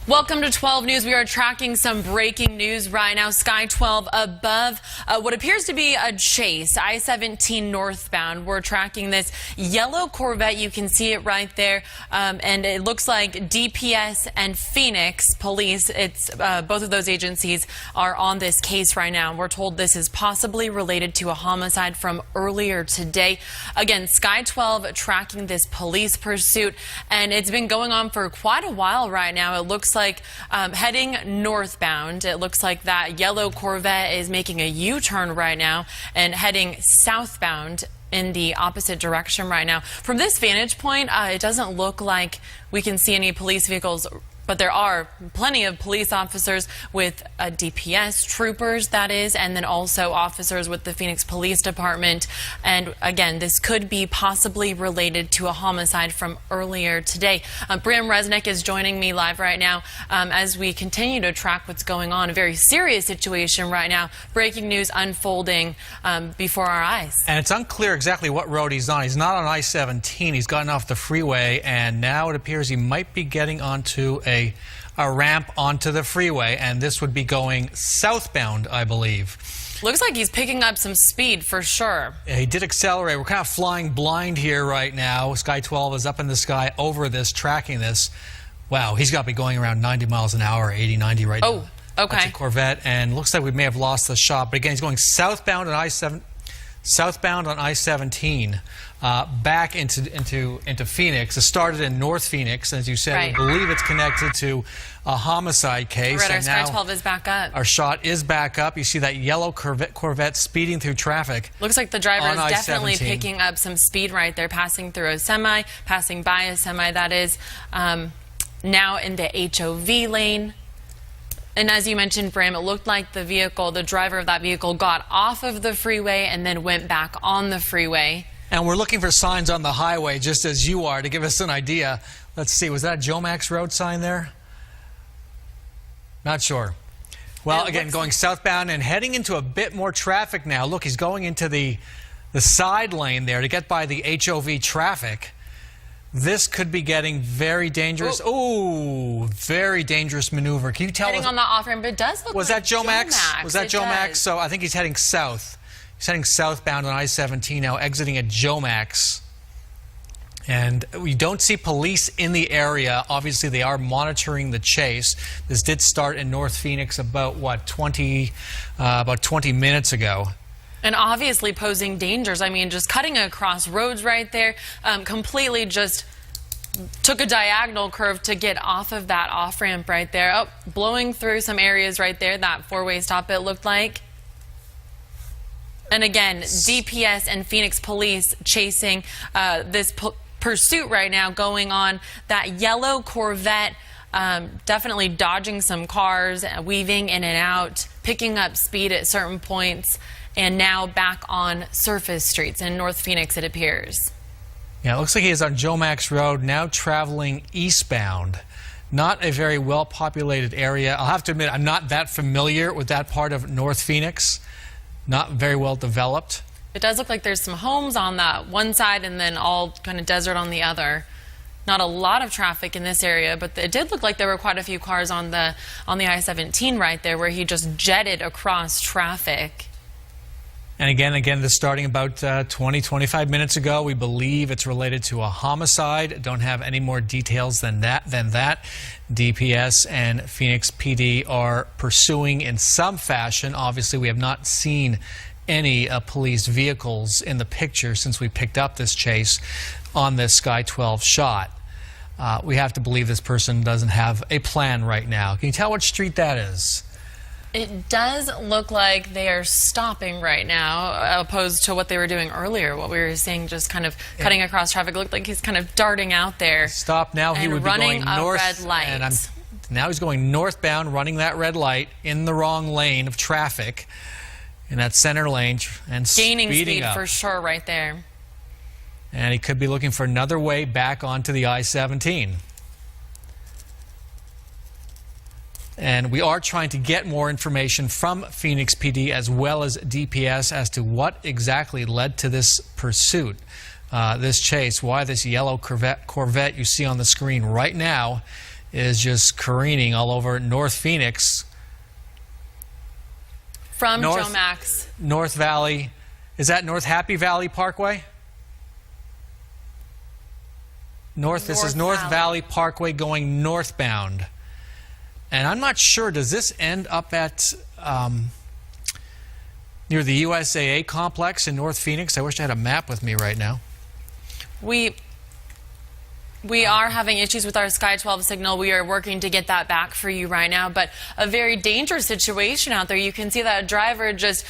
Welcome to 12 News. We are tracking some breaking news right now. Sky 12 above what appears to be a chase, I-17 northbound. We're tracking this yellow Corvette. You can see it right there. And it looks like DPS and Phoenix police, both of those agencies are on this case right now. We're told this is possibly related to a homicide from earlier today. Again, Sky 12 tracking this police pursuit, and it's been going on for quite a while right now. It looks like heading northbound. It looks like that yellow Corvette is making a U-turn right now and heading southbound in the opposite direction right now. From this vantage point, it doesn't look like we can see any police vehicles, but there are plenty of police officers with DPS troopers, that is, and then also officers with the Phoenix Police Department. And again, this could be possibly related to a homicide from earlier today. Bram Resnick is joining me live right now as we continue to track what's going on. A very serious situation right now. Breaking news unfolding before our eyes. And it's unclear exactly what road he's on. He's not on I-17. He's gotten off the freeway, and now it appears he might be getting onto a ramp onto the freeway, and this would be going southbound, I believe. Looks like he's picking up some speed for sure. He did accelerate. We're kind of flying blind here right now. Sky 12 is up in the sky over this, tracking this. Wow, he's got to be going around 90 miles an hour, 80, 90 right now. Oh, okay. That's a Corvette, and looks like we may have lost the shot. But again, he's going southbound on I-17, back into Phoenix. It started in North Phoenix, as you said. Right. We believe it's connected to a homicide case. Right, our and Sky now 12 is back up. Our shot is back up. You see that yellow Corvette speeding through traffic. Looks like the driver is definitely I-17. picking up some speed right there, passing through a semi, passing by a semi, that is, now in the HOV lane. And as you mentioned, Bram, it looked like the driver of that vehicle got off of the freeway and then went back on the freeway. And we're looking for signs on the highway, just as you are, to give us an idea. Let's see, was that a Jomax Road sign there? Not sure. Well, again, going southbound and heading into a bit more traffic now. Look, he's going into the side lane there to get by the HOV traffic. This could be getting very dangerous. Oh, very dangerous maneuver. Can you tell us? Heading on the off-ramp, but it does look was like that Jomax? Was that It Jomax? does. So I think he's heading south. He's heading southbound on I-17 now, exiting at Jomax. And we don't see police in the area. Obviously, they are monitoring the chase. This did start in North Phoenix about, what, 20 minutes ago. And obviously posing dangers. I mean, just cutting across roads right there, completely just took a diagonal curve to get off of that off-ramp right there. Oh, blowing through some areas right there, that four-way stop it looked like. And again, DPS and Phoenix police chasing this pursuit right now going on. That yellow Corvette definitely dodging some cars, weaving in and out, picking up speed at certain points, and now back on surface streets in North Phoenix, it appears. Yeah, it looks like he is on Jomax Road, now traveling eastbound. Not a very well-populated area. I'll have to admit, I'm not that familiar with that part of North Phoenix. Not very well developed. It does look like there's some homes on that one side and then all kind of desert on the other. Not a lot of traffic in this area, but it did look like there were quite a few cars on the I-17 right there where he just jetted across traffic. And again, this starting about 25 minutes ago. We believe it's related to a homicide. Don't have any more details than that. DPS and Phoenix PD are pursuing in some fashion. Obviously, we have not seen any police vehicles in the picture since we picked up this chase on this Sky 12 shot. We have to believe this person doesn't have a plan right now. Can you tell which street that is? It does look like they are stopping right now, opposed to what they were doing earlier. What we were seeing, just kind of cutting across traffic. It looked like he's kind of darting out there. Stop now. He would be going north. Red light. And now he's going northbound, running that red light in the wrong lane of traffic, in that center lane, and gaining speeding speed up. for sure right there. And he could be looking for another way back onto the I-17. And we are trying to get more information from Phoenix PD as well as DPS as to what exactly led to this pursuit, this chase, why this yellow Corvette you see on the screen right now is just careening all over North Phoenix. From Joe Max. North Valley. Is that North Happy Valley Parkway? This is North Valley Parkway going northbound. And I'm not sure, does this end up at near the USAA complex in North Phoenix? I wish I had a map with me right now. We are having issues with our Sky 12 signal. We are working to get that back for you right now, but a very dangerous situation out there. You can see that driver just,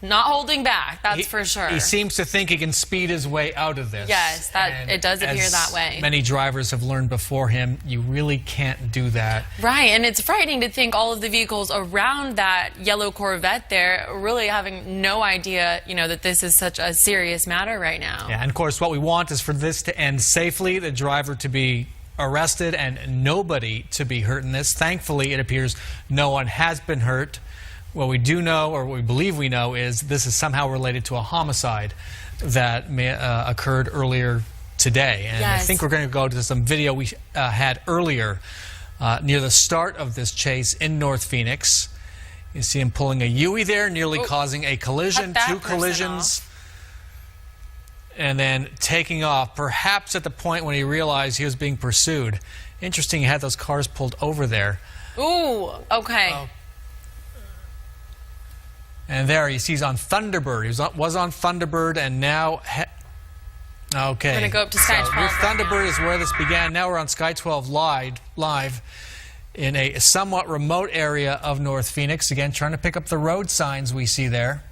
not holding back, that's for sure. He seems to think he can speed his way out of this. Yes, it does appear that way. Many drivers have learned before him, you really can't do that. Right, and it's frightening to think all of the vehicles around that yellow Corvette there really having no idea, that this is such a serious matter right now. Yeah, and of course what we want is for this to end safely, the driver to be arrested, and nobody to be hurt in this. Thankfully, it appears no one has been hurt. What we do know, or what we believe we know, is this is somehow related to a homicide that occurred earlier today. And yes. I think we're going to go to some video we had earlier near the start of this chase in North Phoenix. You see him pulling a Yui there, nearly causing a collision, two collisions, and then taking off, perhaps at the point when he realized he was being pursued. Interesting, he had those cars pulled over there. Ooh, okay. And there he sees on Thunderbird. He was on Thunderbird, and now... Okay. We're going to go up to Sky 12. Thunderbird is where this began. Now we're on Sky 12 live in a somewhat remote area of North Phoenix. Again, trying to pick up the road signs we see there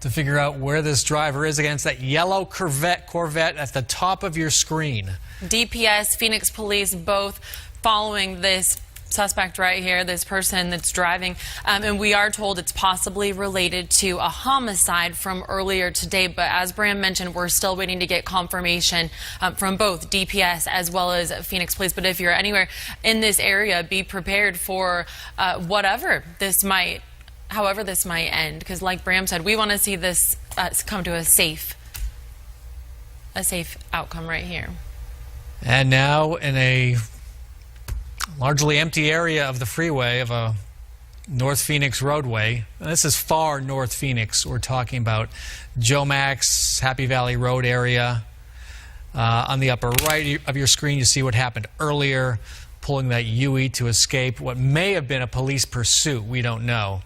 to figure out where this driver is. Against that yellow Corvette at the top of your screen. DPS, Phoenix Police, both following this suspect right here, this person that's driving, and we are told it's possibly related to a homicide from earlier today, but as Bram mentioned, we're still waiting to get confirmation from both DPS as well as Phoenix Police. But if you're anywhere in this area, be prepared for however this might end, because like Bram said, we want to see this come to a safe outcome right here. And now in a largely empty area of the freeway of a North Phoenix roadway. This is far North Phoenix. We're talking about Joe Max, Happy Valley Road area. On the upper right of your screen, you see what happened earlier, pulling that Yui to escape what may have been a police pursuit. We don't know.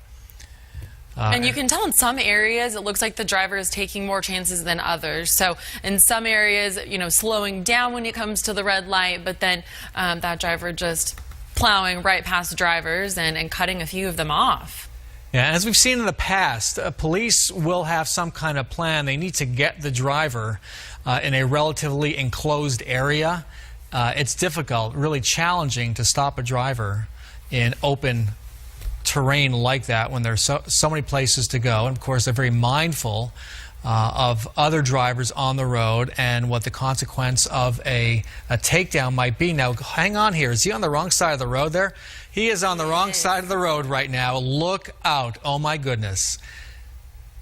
And you can tell in some areas it looks like the driver is taking more chances than others. So in some areas, slowing down when it comes to the red light, but then that driver just plowing right past drivers and cutting a few of them off. Yeah, as we've seen in the past, police will have some kind of plan. They need to get the driver in a relatively enclosed area. It's difficult, really challenging to stop a driver in open terrain like that when there's so many places to go. And of course, they're very mindful of other drivers on the road and what the consequence of a takedown might be. Now, hang on here. Is he on the wrong side of the road there? He is on the wrong side of the road right now. Look out. Oh, my goodness.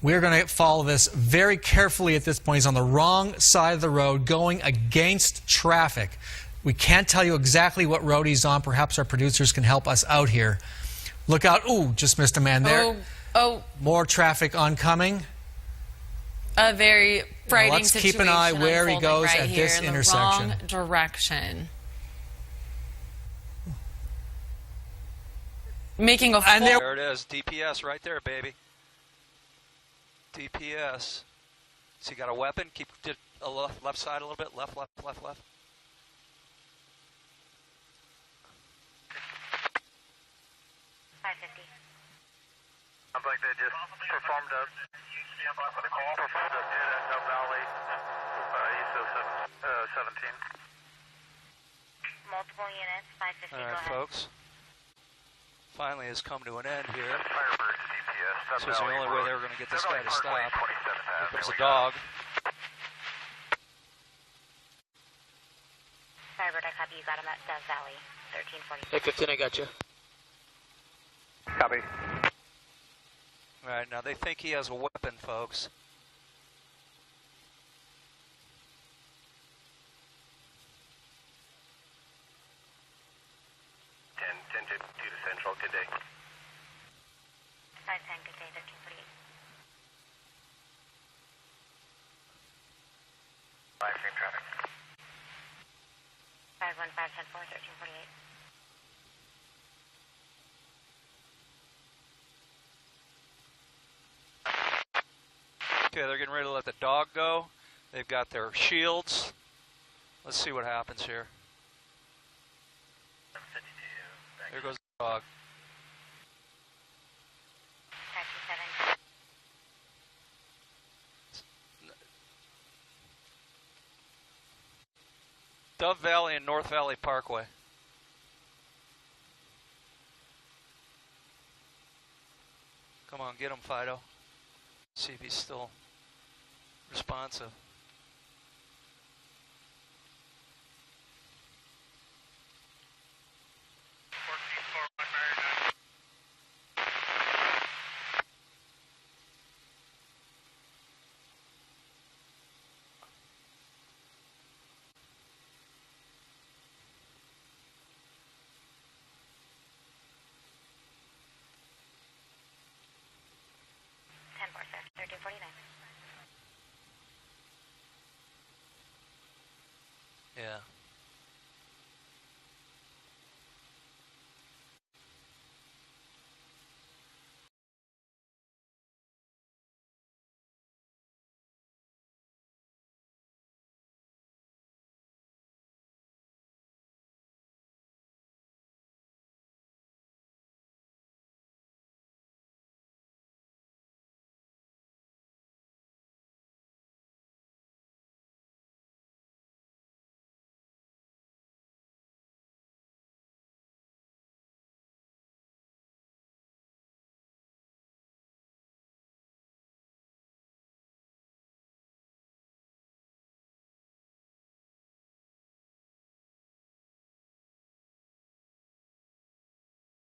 We're going to follow this very carefully at this point. He's on the wrong side of the road going against traffic. We can't tell you exactly what road he's on. Perhaps our producers can help us out here. Look out. Ooh, just missed a man there. Oh. More traffic oncoming. A very frightening Let's situation. keep an eye where he goes right at here this in intersection. The wrong direction. Making a full... There it is. DPS right there, baby. DPS. So you got a weapon. Keep a left side a little bit. Left. 550. Sounds like they just performed a hit at Dove Valley, east of 17. Multiple units, 550. All right, folks. Finally has come to an end here. Firebird DPS. This was the only way they were going to get this guy to stop. Here comes a dog. Firebird, I copy. You got him at Dove Valley, 1340. Hey, 15, I got you. Copy. All right, now they think he has a weapon, folks. Live stream traffic. 515-10-4, 1348. Okay, they're getting ready to let the dog go. They've got their shields. Let's see what happens here. 752. There goes the dog. 527. Dove Valley and North Valley Parkway. Come on, get him, Fido. See if he's still responsive. Sir, 1349. Yeah.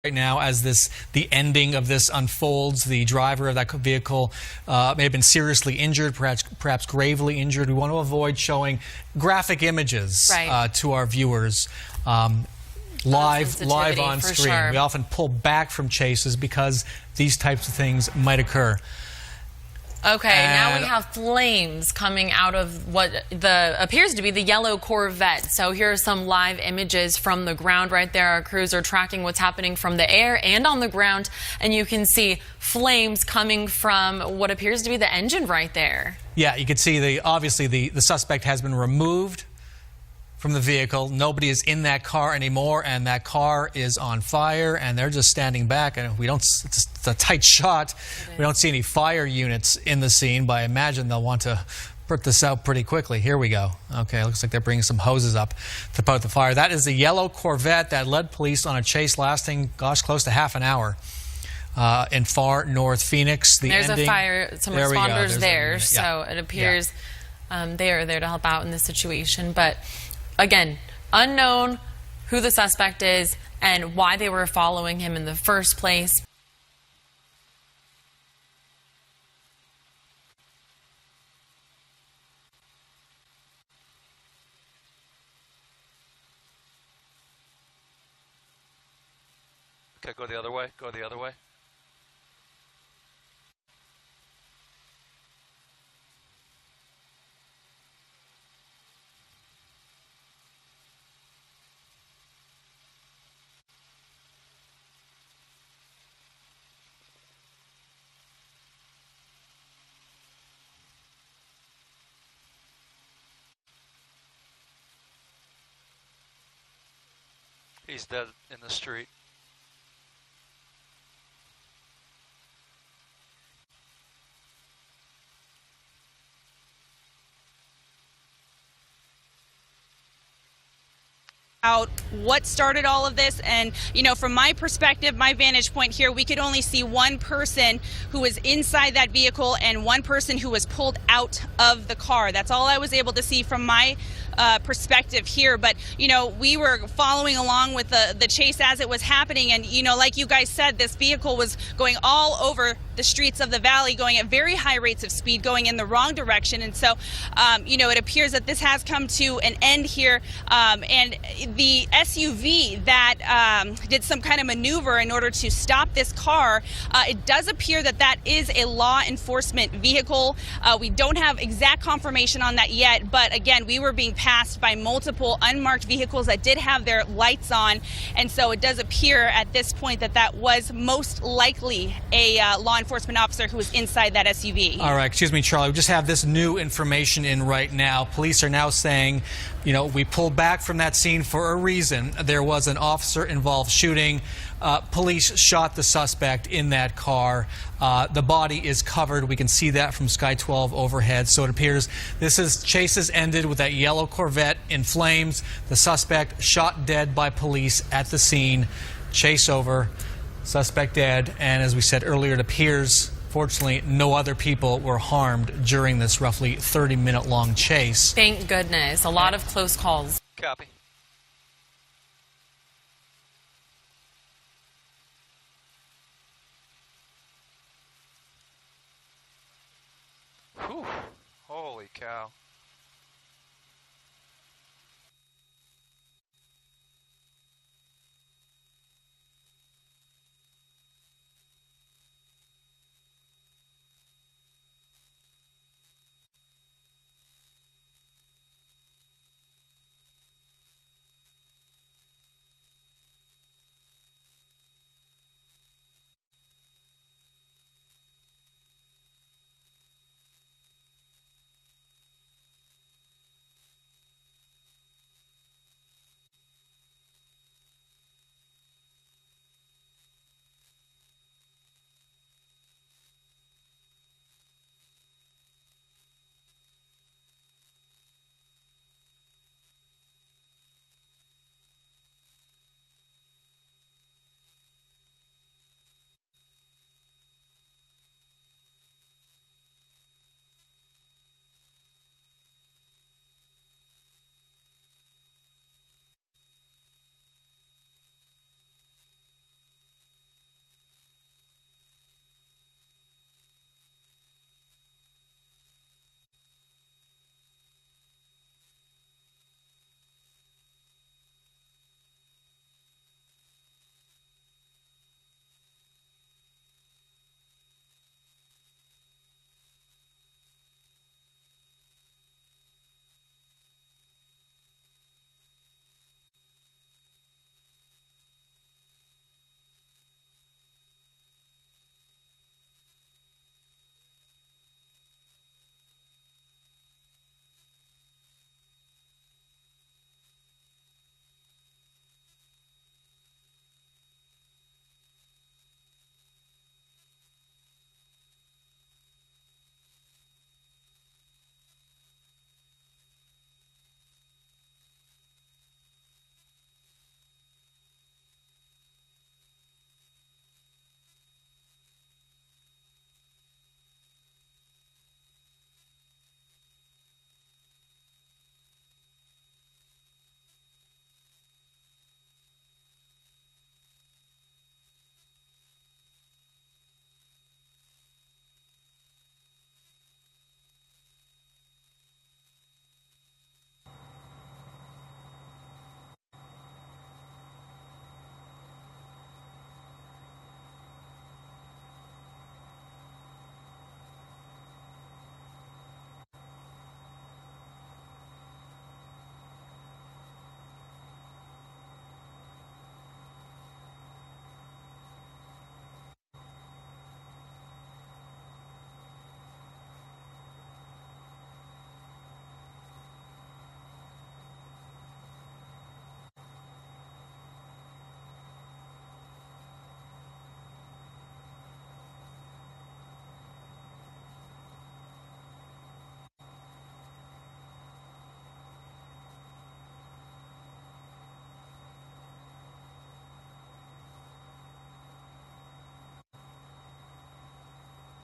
Right now, as the ending of this unfolds, the driver of that vehicle may have been seriously injured, perhaps gravely injured. We want to avoid showing graphic images to our viewers live on screen. Sure. We often pull back from chases because these types of things might occur. Okay, now we have flames coming out of what appears to be the yellow Corvette. So here are some live images from the ground right there. Our crews are tracking what's happening from the air and on the ground, and you can see flames coming from what appears to be the engine right there. Yeah, you can see obviously the suspect has been removed from the vehicle. Nobody is in that car anymore, and that car is on fire, and they're just standing back. And it's a tight shot. We don't see any fire units in the scene, but I imagine they'll want to put this out pretty quickly. Here we go. Okay, looks like they're bringing some hoses up to put out the fire. That is the yellow Corvette that led police on a chase lasting, gosh, close to half an hour. In far north Phoenix. There's a fire, some responders there, yeah. So it appears they are there to help out in this situation. But again, unknown who the suspect is and why they were following him in the first place. Okay, go the other way. Go the other way. He's dead in the street. Out what started all of this, and from my perspective, my vantage point here, we could only see one person who was inside that vehicle and one person who was pulled out of the car. That's all I was able to see from my perspective here, but we were following along with the chase as it was happening, and like you guys said, this vehicle was going all over the streets of the valley, going at very high rates of speed, going in the wrong direction. And so it appears that this has come to an end here, and the SUV that did some kind of maneuver in order to stop this car, it does appear that that is a law enforcement vehicle. We don't have exact confirmation on that yet, but again, we were being passed by multiple unmarked vehicles that did have their lights on, and so it does appear at this point that that was most likely a law enforcement officer who was inside that SUV. All right, excuse me, Charlie. We just have this new information in right now. Police are now saying, we pulled back from that scene for a reason. There was an officer-involved shooting. Police shot the suspect in that car. The body is covered. We can see that from Sky 12 overhead. So it appears chase has ended with that yellow Corvette in flames. The suspect shot dead by police at the scene. Chase over. Suspect dead. And as we said earlier, it appears, fortunately, no other people were harmed during this roughly 30-minute long chase. Thank goodness. A lot of close calls. Copy. Whew. Holy cow.